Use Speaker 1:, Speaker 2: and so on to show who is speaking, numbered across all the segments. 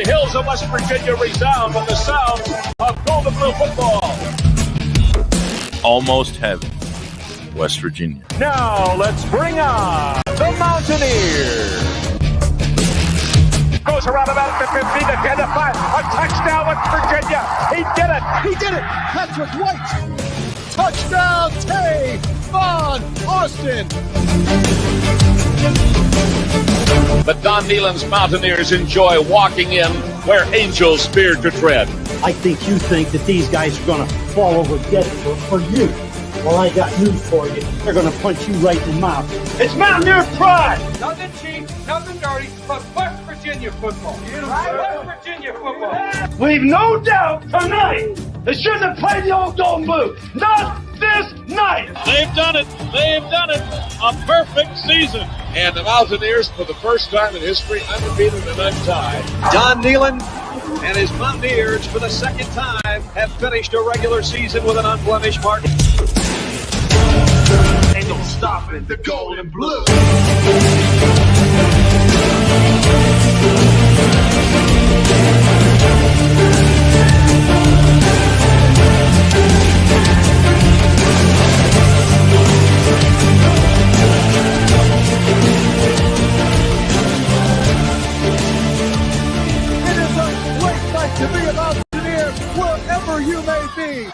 Speaker 1: The hills of West Virginia resound with the sound of Golden Blue football.
Speaker 2: Almost heaven, West Virginia.
Speaker 1: Now let's bring on the Mountaineers. Goes around about the 15 to 10 to 5. A touchdown, West Virginia. He did it.
Speaker 3: He did it. Patrick White. Touchdown, Tavon Austin.
Speaker 1: But Don Nehlen's Mountaineers enjoy walking in where angels fear to tread.
Speaker 4: I think you think that these guys are going to fall over dead for you. Well, I got news for you. They're going to punch you right in the mouth. It's Mountaineer pride.
Speaker 5: Nothing cheap, nothing dirty, but West Virginia football. West Virginia football.
Speaker 4: We've no doubt tonight they shouldn't have played the old Golden Blue. Not this night.
Speaker 1: They've done it. They've done it. A perfect season. And the Mountaineers, for the first time in history, undefeated and untied.
Speaker 5: Don Nehlen and his Mountaineers, for the second time, have finished a regular season with an unblemished mark.
Speaker 4: Ain't no stopping the Golden Blue.
Speaker 3: It is a great night to be a Mountaineer wherever you may be.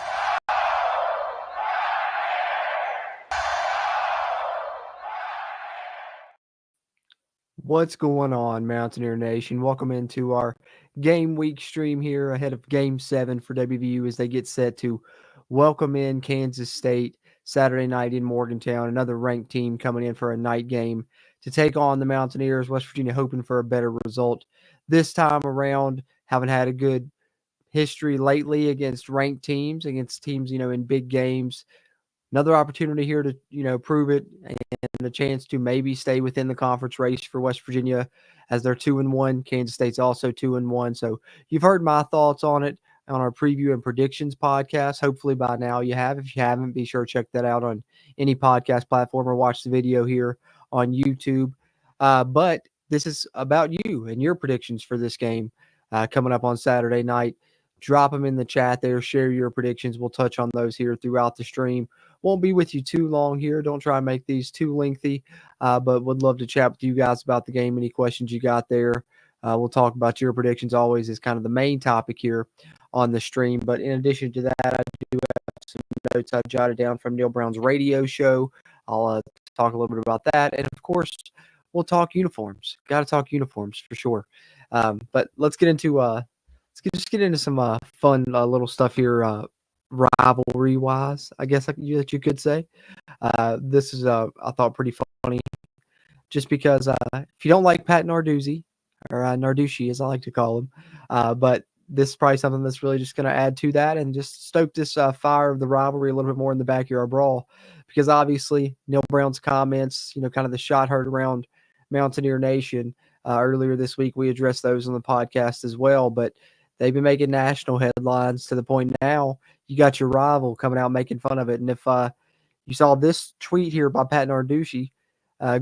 Speaker 6: What's going on, Mountaineer Nation? Welcome into our game week stream here ahead of Game 7 for WVU as they get set to welcome in Kansas State Saturday night in Morgantown, another ranked team coming in for a night game to take on the Mountaineers. West Virginia hoping for a better result this time around. Haven't had a good history lately against ranked teams, against teams, in big games. Another opportunity here to, prove it and a chance to maybe stay within the conference race for West Virginia as they're 2-1. Kansas State's also 2-1. So you've heard my thoughts on it on our preview and predictions podcast. Hopefully by now you have. If you haven't, be sure to check that out on any podcast platform or watch the video here on YouTube. But this is about you and your predictions for this game coming up on Saturday night. Drop them in the chat there. Share your predictions. We'll touch on those here throughout the stream. Won't be with you too long here. Don't try and make these too lengthy, but would love to chat with you guys about the game. Any questions you got there? We'll talk about your predictions always is kind of the main topic here on the stream. But in addition to that, I do have some notes I jotted down from Neil Brown's radio show. I'll talk a little bit about that. And, of course, we'll talk uniforms. Got to talk uniforms for sure. But let's get into just get into some fun little stuff here, rivalry-wise, I guess that you could say. This is, I thought, pretty funny, just because if you don't like Pat Narduzzi, or Narducci, as I like to call him, but this is probably something that's really just going to add to that and just stoke this fire of the rivalry a little bit more in the backyard brawl, because obviously Neil Brown's comments, kind of the shot heard around Mountaineer Nation earlier this week, we addressed those on the podcast as well, but they've been making national headlines to the point now you got your rival coming out making fun of it. And if you saw this tweet here by Pat Narducci,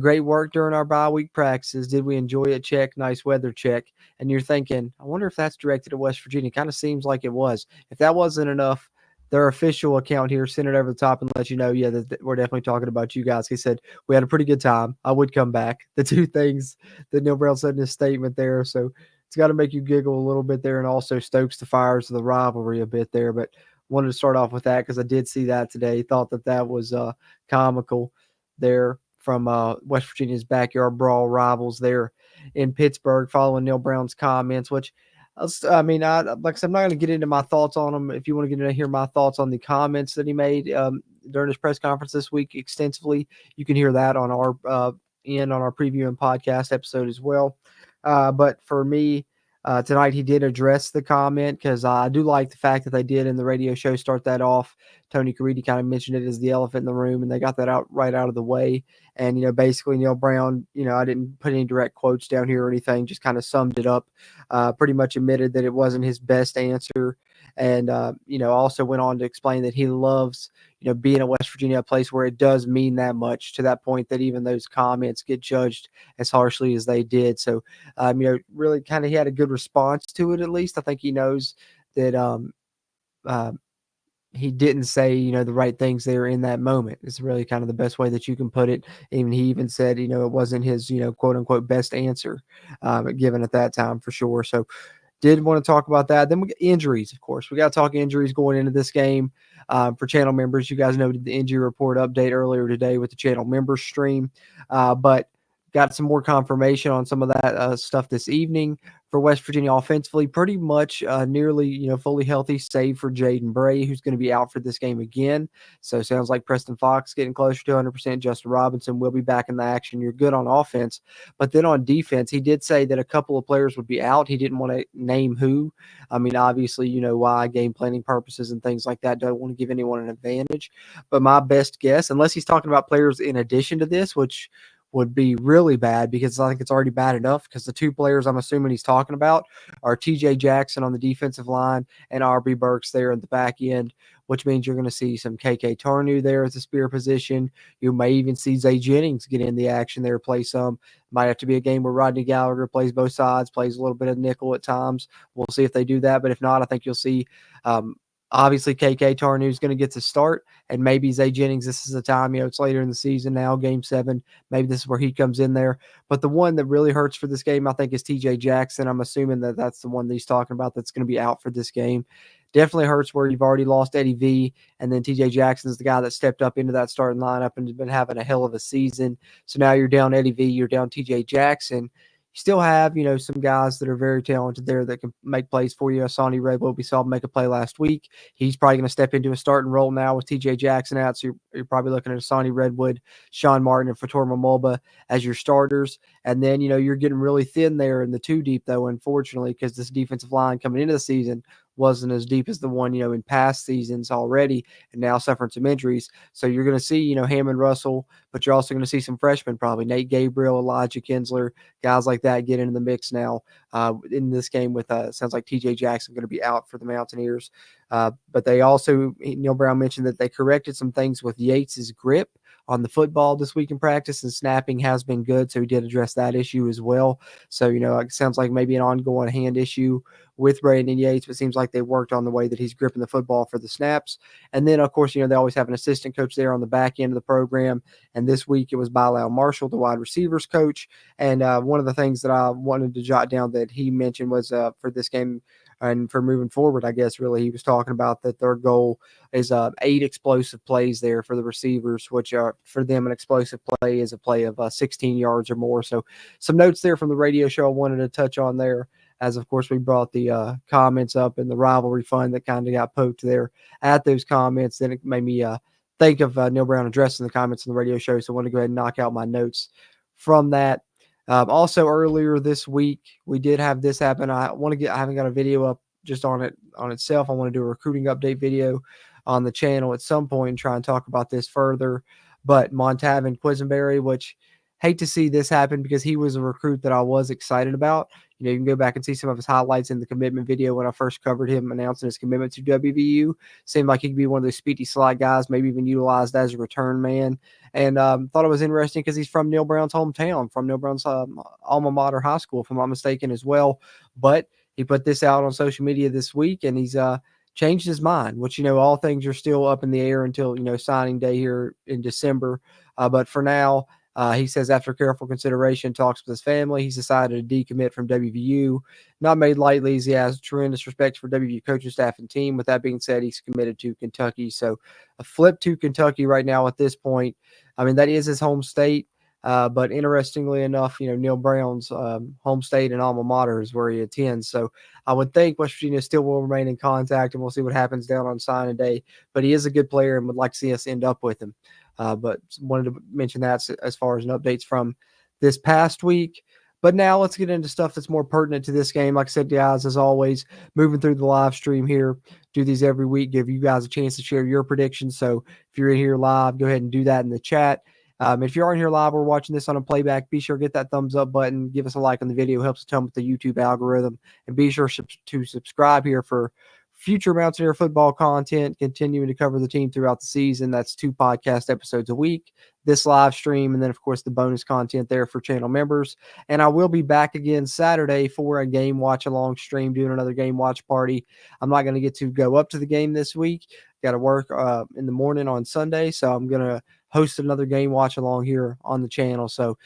Speaker 6: great work during our bye week practices. Did we enjoy it? Check. Nice weather? Check. And you're thinking, I wonder if that's directed at West Virginia. Kind of seems like it was. If that wasn't enough, their official account here sent it over the top and let you know, that we're definitely talking about you guys. He said, we had a pretty good time. I would come back. The two things that Neil Brown said in his statement there. So it's got to make you giggle a little bit there and also stokes the fires of the rivalry a bit there. But wanted to start off with that because I did see that today. Thought that was comical there from West Virginia's backyard brawl rivals there in Pittsburgh following Neil Brown's comments, which like I said, I'm not going to get into my thoughts on them. If you want to get to hear my thoughts on the comments that he made during his press conference this week extensively, you can hear that on our preview and podcast episode as well. But for me, tonight he did address the comment because I do like the fact that they did in the radio show start that off. Tony Caridi kind of mentioned it as the elephant in the room, and they got that right out of the way. And, basically Neil Brown, I didn't put any direct quotes down here or anything, just kind of summed it up, pretty much admitted that it wasn't his best answer And, also went on to explain that he loves, being at West Virginia, a place where it does mean that much, to that point that even those comments get judged as harshly as they did. So, really kind of he had a good response to it, at least. I think he knows that uh, he didn't say, the right things there in that moment. It's really kind of the best way that you can put it. Even he even said, it wasn't his, quote unquote best answer given at that time for sure. So did want to talk about that. Then we get injuries, of course. We got to talk injuries going into this game for channel members. You guys know the injury report update earlier today with the channel members stream, but got some more confirmation on some of that stuff this evening for West Virginia offensively. Pretty much nearly, fully healthy, save for Jaden Bray, who's going to be out for this game again. So sounds like Preston Fox getting closer to 100%. Justin Robinson will be back in the action. You're good on offense. But then on defense, he did say that a couple of players would be out. He didn't want to name who. I mean, obviously, why, game planning purposes and things like that. Don't want to give anyone an advantage. But my best guess, unless he's talking about players in addition to this, which would be really bad, because I think it's already bad enough, because the two players I'm assuming he's talking about are TJ Jackson on the defensive line and RB Burks there in the back end, which means you're going to see some KK Tarnew there as a spear position. You may even see Zay Jennings get in the action there, play some. Might have to be a game where Rodney Gallagher plays both sides, plays a little bit of nickel at times. We'll see if they do that, but if not, I think you'll see obviously KK Tarnew is going to get to start, and maybe Zay Jennings, this is the time, it's later in the season now, game 7, maybe this is where he comes in there. But the one that really hurts for this game, I think, is TJ Jackson. I'm assuming that that's the one that he's talking about that's going to be out for this game. Definitely hurts where you've already lost Eddie V, and then TJ Jackson is the guy that stepped up into that starting lineup and has been having a hell of a season. So now you're down Eddie V, you're down TJ Jackson. You still have, some guys that are very talented there that can make plays for you. Sonny Redwood, we saw him make a play last week. He's probably going to step into a starting role now with TJ Jackson out. So you're probably looking at Sonny Redwood, Sean Martin, and Fatorma Mulba as your starters. And then, you're getting really thin there in the 2 deep, though, unfortunately, because this defensive line coming into the season wasn't as deep as the one, in past seasons already, and now suffering some injuries. So you're going to see, Hammond Russell, but you're also going to see some freshmen, probably Nate Gabriel, Elijah Kinsler, guys like that get into the mix now in this game with, sounds like TJ Jackson going to be out for the Mountaineers. But they also, Neil Brown mentioned that they corrected some things with Yates's grip on the football this week in practice, and snapping has been good. So he did address that issue as well. So, it sounds like maybe an ongoing hand issue with Brandon Yates, but it seems like they worked on the way that he's gripping the football for the snaps. And then, of course, they always have an assistant coach there on the back end of the program. And this week it was Bilal Marshall, the wide receivers coach. And one of the things that I wanted to jot down that he mentioned was for this game and for moving forward, I guess, really, he was talking about that their goal is 8 explosive plays there for the receivers, which are for them an explosive play is a play of 16 yards or more. So some notes there from the radio show I wanted to touch on there, as of course we brought the comments up and the rivalry fund that kind of got poked there at those comments. Then it made me think of Neil Brown addressing the comments on the radio show. So I want to go ahead and knock out my notes from that. Also earlier this week, we did have this happen. I haven't got a video up just on itself. I want to do a recruiting update video on the channel at some point and try and talk about this further. But Montavon Quisenberry, which hate to see this happen because he was a recruit that I was excited about. You can go back and see some of his highlights in the commitment video when I first covered him announcing his commitment to WVU. Seemed like he could be one of those speedy slide guys, maybe even utilized as a return man. And thought it was interesting because he's from Neil Brown's hometown, from Neil Brown's alma mater high school, if I'm not mistaken, as well. But he put this out on social media this week, and he's changed his mind, which, all things are still up in the air until, signing day here in December. But for now, he says after careful consideration, talks with his family, he's decided to decommit from WVU. Not made lightly, as he has tremendous respect for WVU coaching staff and team. With that being said, he's committed to Kentucky. So a flip to Kentucky right now at this point. I mean, that is his home state. But interestingly enough, Neil Brown's home state and alma mater is where he attends. So I would think West Virginia still will remain in contact, and we'll see what happens down on signing day. But he is a good player and would like to see us end up with him. But wanted to mention that as far as an updates from this past week. But now let's get into stuff that's more pertinent to this game. Like I said, guys, as always, moving through the live stream here, do these every week, give you guys a chance to share your predictions. So if you're in here live, go ahead and do that in the chat. If you aren't here live or watching this on a playback, be sure to get that thumbs up button. Give us a like on the video. Helps a ton with the YouTube algorithm. And be sure to subscribe here for future Mountaineer football content, continuing to cover the team throughout the season. That's 2 podcast episodes a week, this live stream, and then, of course, the bonus content there for channel members. And I will be back again Saturday for a game watch along stream, doing another game watch party. I'm not going to get to go up to the game this week. Got to work in the morning on Sunday, so I'm going to host another game watch along here on the channel. So,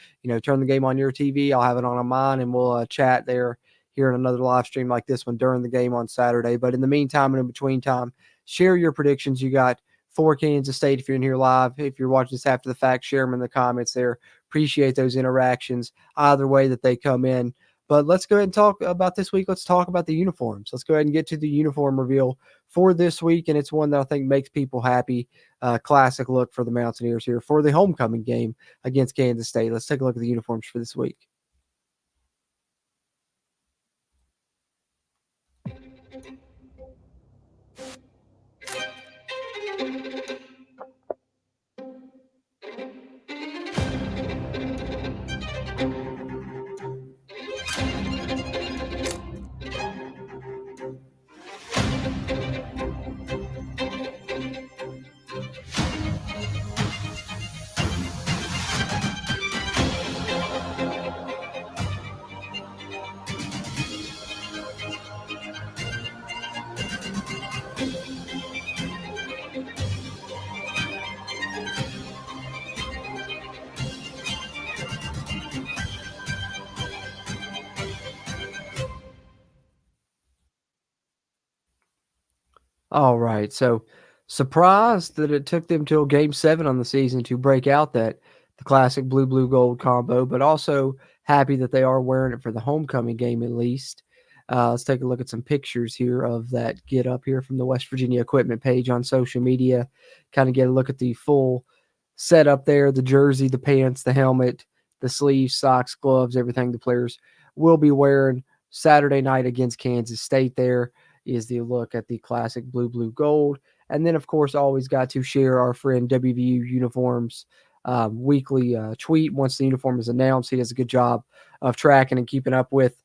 Speaker 6: turn the game on your TV. I'll have it on mine, and we'll chat there here in another live stream like this one during the game on Saturday. But in the meantime and in between time, share your predictions you got for Kansas State if you're in here live. If you're watching this after the fact, share them in the comments there. Appreciate those interactions either way that they come in. But let's go ahead and talk about this week. Let's talk about the uniforms. Let's go ahead and get to the uniform reveal for this week, and it's one that I think makes people happy. Classic look for the Mountaineers here for the homecoming game against Kansas State. Let's take a look at the uniforms for this week. All right, so surprised that it took them till Game 7 on the season to break out the classic blue gold combo, but also happy that they are wearing it for the homecoming game at least. Let's take a look at some pictures here of that get up here from the West Virginia equipment page on social media. Kind of get a look at the full setup there, the jersey, the pants, the helmet, the sleeves, socks, gloves, everything the players will be wearing Saturday night against Kansas State. There is the look at the classic blue gold. And then, of course, always got to share our friend WVU Uniforms weekly tweet once the uniform is announced. He does a good job of tracking and keeping up with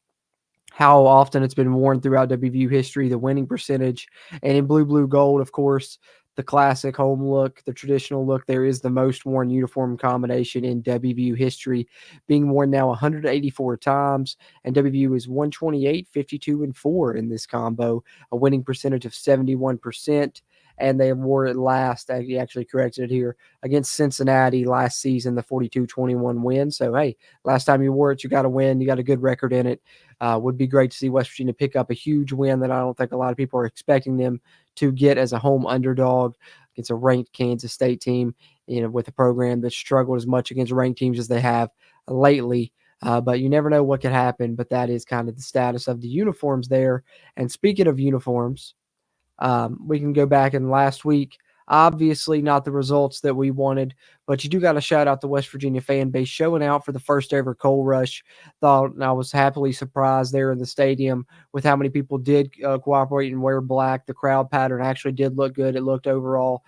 Speaker 6: how often it's been worn throughout WVU history, the winning percentage. And in blue gold, of course, the classic home look, the traditional look, there is the most worn uniform combination in WVU history, being worn now 184 times, and WVU is 128, 52, and 4 in this combo, a winning percentage of 71%. And they wore it last, he actually corrected it here, against Cincinnati last season, the 42-21 win. So, hey, last time you wore it, you got a win. You got a good record in it. Would be great to see West Virginia pick up a huge win that I don't think a lot of people are expecting them to get as a home underdog against a ranked Kansas State team, with a program that struggled as much against ranked teams as they have lately. But you never know what could happen, but that is kind of the status of the uniforms there. And speaking of uniforms, we can go back in last week. Obviously not the results that we wanted, but you do got to shout out the West Virginia fan base showing out for the first ever Coal Rush. Thought I was happily surprised there in the stadium with how many people did cooperate and wear black. The crowd pattern actually did look good. It looked overall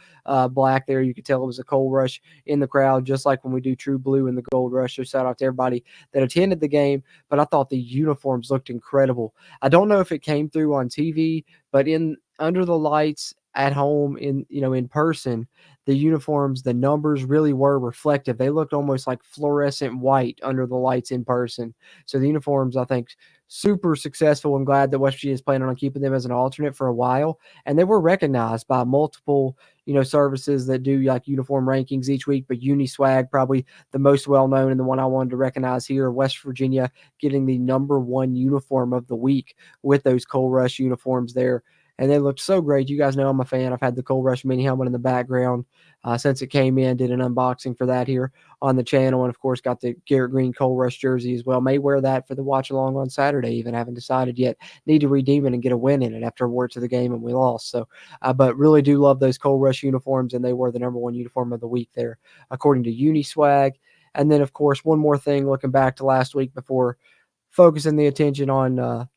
Speaker 6: black there. You could tell it was a Coal Rush in the crowd, just like when we do True Blue in the Gold Rush. So shout out to everybody that attended the game, but I thought the uniforms looked incredible. I don't know if it came through on TV, but under the lights at home in person, the uniforms, the numbers really were reflective. They looked almost like fluorescent white under the lights in person. So the uniforms, I think, super successful. I'm glad that West Virginia is planning on keeping them as an alternate for a while. And they were recognized by multiple, services that do like uniform rankings each week, but Uniswag, probably the most well-known and the one I wanted to recognize here, West Virginia getting the #1 uniform of the week with those Coal Rush uniforms there. And they looked so great. You guys know I'm a fan. I've had the Coal Rush mini helmet in the background since it came in. Did an unboxing for that here on the channel. And, of course, got the Garrett Green Coal Rush jersey as well. May wear that for the watch-along on Saturday even. Haven't decided yet. Need to redeem it and get a win in it after I wore it to the game and we lost. So, but really do love those Coal Rush uniforms, and they were the #1 uniform of the week there, according to Uniswag. And then, of course, one more thing looking back to last week before focusing the attention on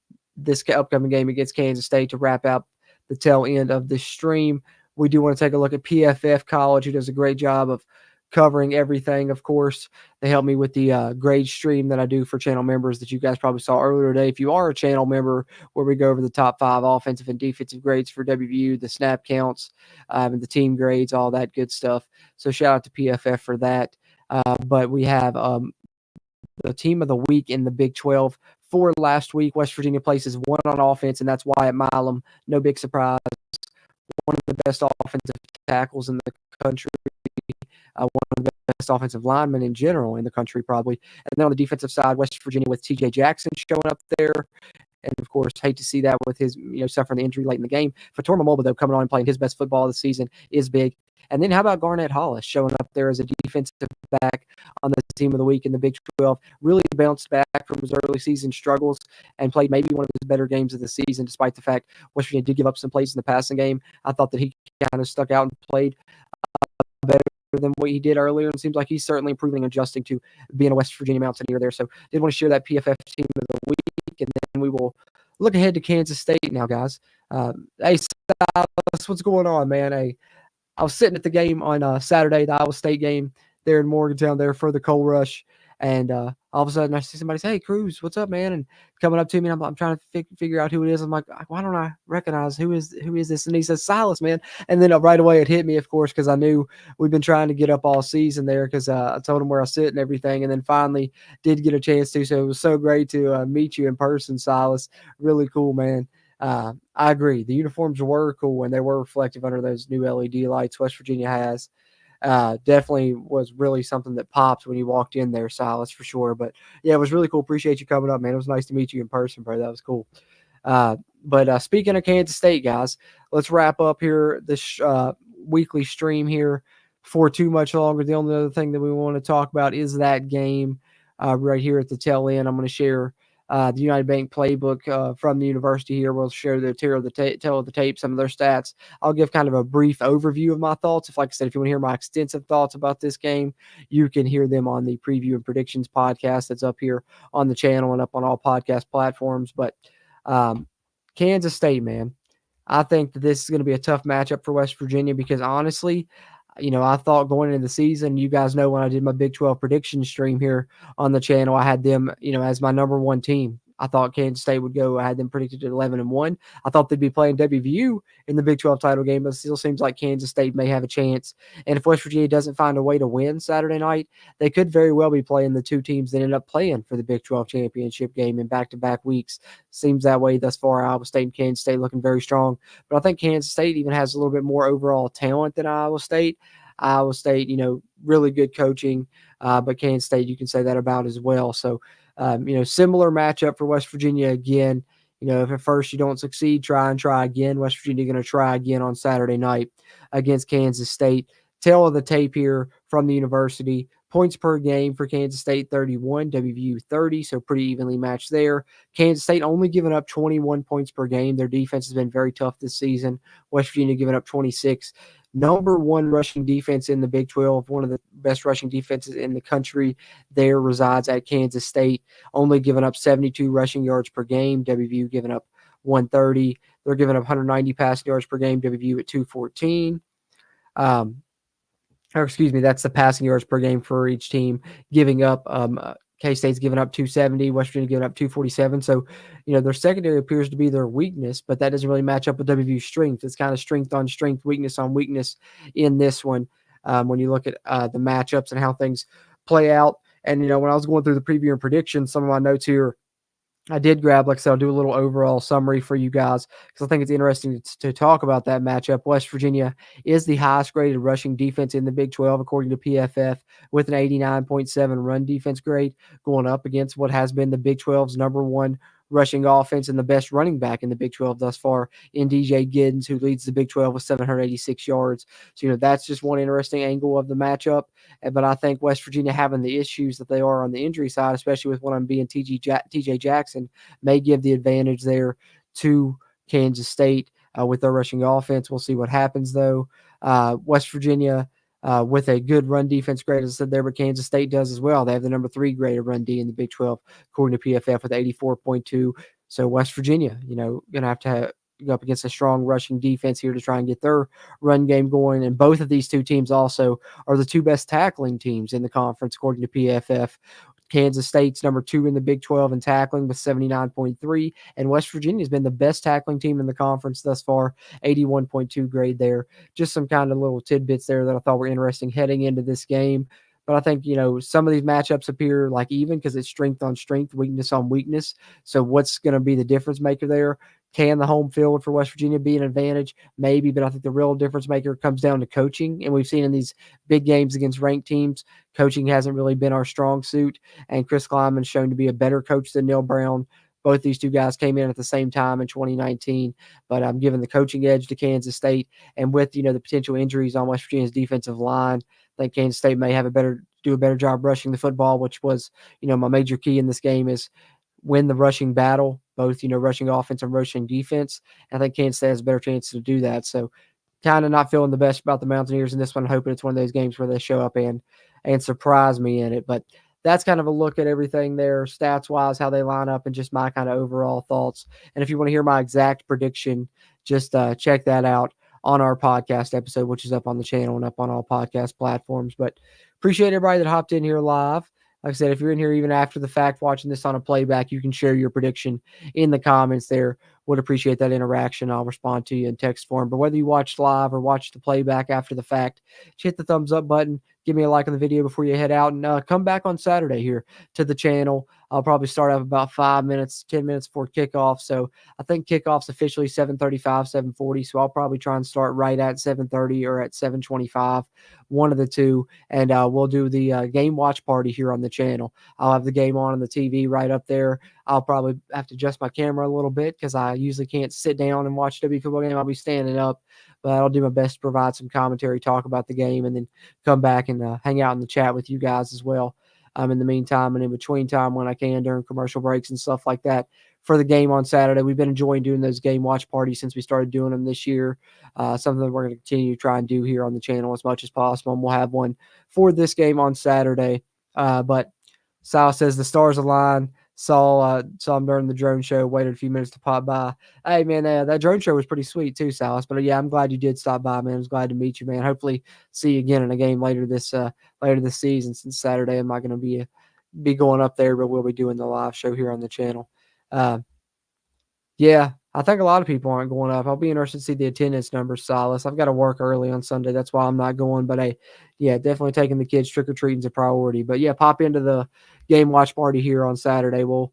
Speaker 6: this upcoming game against Kansas State to wrap up the tail end of this stream. We do want to take a look at PFF College, who does a great job of covering everything. Of course, they help me with the grade stream that I do for channel members that you guys probably saw earlier today. If you are a channel member, where we go over the top 5 offensive and defensive grades for WVU, the snap counts, and the team grades, all that good stuff. So shout out to PFF for that. But we have the team of the week in the Big 12 for last week. West Virginia places 1 on offense, and that's Wyatt Milam. No big surprise. One of the best offensive tackles in the country. One of the best offensive linemen in general in the country, probably. And then on the defensive side, West Virginia with TJ Jackson showing up there. And, of course, hate to see that with his, suffering the injury late in the game. Fatorma Moba, though, coming on and playing his best football of the season is big. And then how about Garnett Hollis showing up there as a defensive back on the team of the week in the Big 12? Really bounced back from his early season struggles and played maybe one of his better games of the season, despite the fact West Virginia did give up some plays in the passing game. I thought that he kind of stuck out and played better than what he did earlier, and it seems like he's certainly improving and adjusting to being a West Virginia Mountaineer there. So did want to share that PFF team of the week, and then we will look ahead to Kansas State now, guys. Hey, Silas, what's going on, man? Hey, I was sitting at the game on Saturday, the Iowa State game there in Morgantown there for the Coal Rush, and all of a sudden I see somebody say, "Hey, Cruz, what's up, man?" And coming up to me, and I'm trying to figure out who it is. I'm like, why don't I recognize who is this? And he says, "Silas, man." And then right away it hit me, of course, because I knew we've been trying to get up all season there, because I told him where I sit and everything, and then finally did get a chance to. So it was so great to meet you in person, Silas. Really cool, man. I agree. The uniforms were cool, and they were reflective under those new LED lights West Virginia has. Definitely was really something that popped when you walked in there, Silas, for sure. But yeah, it was really cool. Appreciate you coming up, man. It was nice to meet you in person, bro. That was cool. But speaking of Kansas State, guys, let's wrap up here this weekly stream here for too much longer. The only other thing that we want to talk about is that game right here at the tail end. I'm going to share the United Bank playbook from the university here. We'll share the tail of the tape, some of their stats. I'll give kind of a brief overview of my thoughts. Like I said, if you want to hear my extensive thoughts about this game, you can hear them on the Preview and Predictions podcast that's up here on the channel and up on all podcast platforms. But Kansas State, man, I think that this is going to be a tough matchup for West Virginia, because honestly, I thought going into the season, you guys know when I did my Big 12 prediction stream here on the channel, I had them, as my number 1 team. I thought Kansas State would go. I had them predicted at 11-1. I thought they'd be playing WVU in the Big 12 title game, but it still seems like Kansas State may have a chance. And if West Virginia doesn't find a way to win Saturday night, they could very well be playing the 2 teams that end up playing for the Big 12 championship game in back-to-back weeks. Seems that way thus far. Iowa State and Kansas State looking very strong. But I think Kansas State even has a little bit more overall talent than Iowa State. Iowa State, really good coaching, but Kansas State, you can say that about as well. So, similar matchup for West Virginia again. If at first you don't succeed, try again. West Virginia going to try again on Saturday night against Kansas State. Tail of the tape here from the university. Points per game for Kansas State, 31, WVU 30, so pretty evenly matched there. Kansas State only giving up 21 points per game. Their defense has been very tough this season. West Virginia giving up 26. Number 1 rushing defense in the Big 12, one of the best rushing defenses in the country there resides at Kansas State, only giving up 72 rushing yards per game. WVU giving up 130. They're giving up 190 passing yards per game. WVU at 214. That's the passing yards per game for each team. Giving up, K-State's giving up 270, West Virginia giving up 247. So, their secondary appears to be their weakness, but that doesn't really match up with WVU's strength. It's kind of strength on strength, weakness on weakness in this one when you look at the matchups and how things play out. And, when I was going through the preview and predictions, some of my notes here, I did grab, like I said, I'll do a little overall summary for you guys because I think it's interesting to talk about that matchup. West Virginia is the highest graded rushing defense in the Big 12, according to PFF, with an 89.7 run defense grade, going up against what has been the Big 12's number 1 rushing offense and the best running back in the Big 12 thus far in DJ Giddens, who leads the Big 12 with 786 yards. So, that's just one interesting angle of the matchup. But I think West Virginia having the issues that they are on the injury side, especially with one of them being TJ Jackson, may give the advantage there to Kansas State with their rushing offense. We'll see what happens, though. West Virginia with a good run defense grade, as I said there, but Kansas State does as well. They have the number 3 graded run D in the Big 12, according to PFF, with 84.2. So West Virginia, going to have to up against a strong rushing defense here to try and get their run game going. And both of these two teams also are the two best tackling teams in the conference, according to PFF. Kansas State's number 2 in the Big 12 in tackling with 79.3, and West Virginia has been the best tackling team in the conference thus far, 81.2 grade there. Just some kind of little tidbits there that I thought were interesting heading into this game. But I think, some of these matchups appear like even because it's strength on strength, weakness on weakness. So what's going to be the difference maker there? Can the home field for West Virginia be an advantage? Maybe, but I think the real difference maker comes down to coaching. And we've seen in these big games against ranked teams, coaching hasn't really been our strong suit. And Chris Klieman's shown to be a better coach than Neil Brown. Both these two guys came in at the same time in 2019, but I'm giving the coaching edge to Kansas State. And with, the potential injuries on West Virginia's defensive line, I think Kansas State may do a better job rushing the football, which was, my major key in this game is win the rushing battle, both, rushing offense and rushing defense. And I think Kansas State has a better chance to do that. So kind of not feeling the best about the Mountaineers in this one, hoping it's one of those games where they show up and surprise me in it. But that's kind of a look at everything there, stats-wise, how they line up, and just my kind of overall thoughts. And if you want to hear my exact prediction, just check that out on our podcast episode, which is up on the channel and up on all podcast platforms. But appreciate everybody that hopped in here live. Like I said, if you're in here even after the fact watching this on a playback, you can share your prediction in the comments there. Would appreciate that interaction. I'll respond to you in text form. But whether you watch live or watch the playback after the fact, just hit the thumbs up button. Give me a like on the video before you head out, and come back on Saturday here to the channel. I'll probably start up about 10 minutes before kickoff. So I think kickoff's officially 7:35, 7:40. So I'll probably try and start right at 7:30 or at 7:25, one of the two. And we'll do the game watch party here on the channel. I'll have the game on the TV right up there. I'll probably have to adjust my camera a little bit because I usually can't sit down and watch WVU football game. I'll be standing up, but I'll do my best to provide some commentary, talk about the game, and then come back and hang out in the chat with you guys as well. In the meantime and in between time when I can during commercial breaks and stuff like that for the game on Saturday. We've been enjoying doing those game watch parties since we started doing them this year. Something that we're going to continue to try and do here on the channel as much as possible. And we'll have one for this game on Saturday. But Sal says the stars align. Saw him during the drone show, waited a few minutes to pop by. Hey, man, that drone show was pretty sweet too, Salas. But, yeah, I'm glad you did stop by, man. I was glad to meet you, man. Hopefully see you again in a game later this season, since Saturday I'm not going to be going up there, but we'll be doing the live show here on the channel. Yeah, I think a lot of people aren't going up. I'll be interested to see the attendance numbers, Silas. I've got to work early on Sunday. That's why I'm not going. But, hey, yeah, definitely taking the kids trick-or-treating is a priority. But, yeah, pop into the game watch party here on Saturday. We'll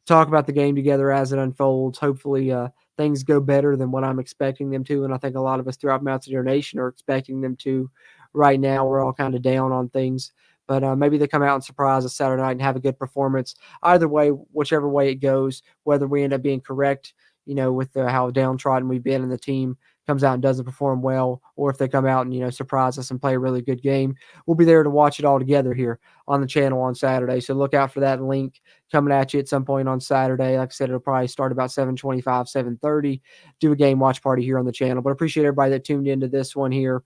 Speaker 6: talk about the game together as it unfolds. Hopefully things go better than what I'm expecting them to, and I think a lot of us throughout Mountaineer Nation are expecting them to right now. We're all kind of down on things. But maybe they come out and surprise us Saturday night and have a good performance. Either way, whichever way it goes, whether we end up being correct, with how downtrodden we've been and the team comes out and doesn't perform well, or if they come out and, surprise us and play a really good game, we'll be there to watch it all together here on the channel on Saturday. So look out for that link coming at you at some point on Saturday. Like I said, it'll probably start about 7:25, 7:30. Do a game watch party here on the channel. But I appreciate everybody that tuned into this one here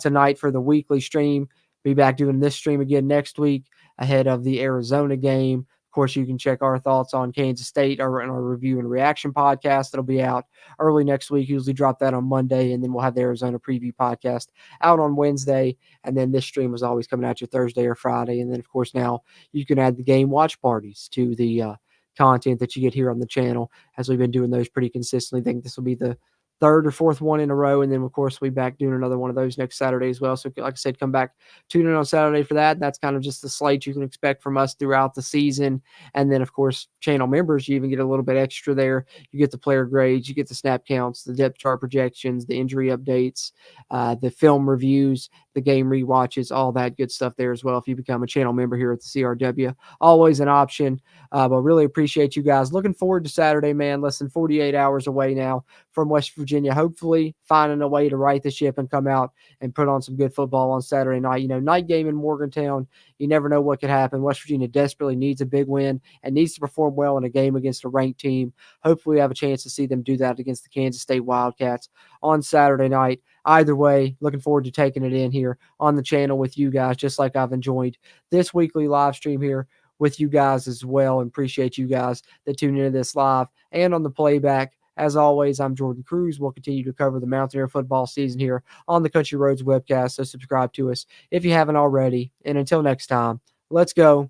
Speaker 6: tonight for the weekly stream. Be back doing this stream again next week ahead of the Arizona game. Of course, you can check our thoughts on Kansas State or in our review and reaction podcast. That'll be out early next week. Usually drop that on Monday, and then we'll have the Arizona preview podcast out on Wednesday. And then this stream is always coming out you Thursday or Friday. And then, of course, now you can add the game watch parties to the content that you get here on the channel, as we've been doing those pretty consistently. I think this will be the third or fourth one in a row. And then, of course, we'll be back doing another one of those next Saturday as well. So, like I said, come back, tune in on Saturday for that. That's kind of just the slate you can expect from us throughout the season. And then, of course, channel members, you even get a little bit extra there. You get the player grades, you get the snap counts, the depth chart projections, the injury updates, the film reviews, the game rewatches, all that good stuff there as well if you become a channel member here at the CRW. Always an option. But really appreciate you guys. Looking forward to Saturday, man. Less than 48 hours away now from West Virginia. Hopefully finding a way to right the ship and come out and put on some good football on Saturday night. Night game in Morgantown, you never know what could happen. West Virginia desperately needs a big win and needs to perform well in a game against a ranked team. Hopefully we have a chance to see them do that against the Kansas State Wildcats on Saturday night. Either way, looking forward to taking it in here on the channel with you guys, just like I've enjoyed this weekly live stream here with you guys as well. And appreciate you guys that tune into this live and on the playback As always, I'm Jordan Cruz. We'll continue to cover the Mountaineer football season here on the Country Roads webcast, so subscribe to us if you haven't already. And until next time, let's go,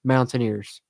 Speaker 6: Mountaineers.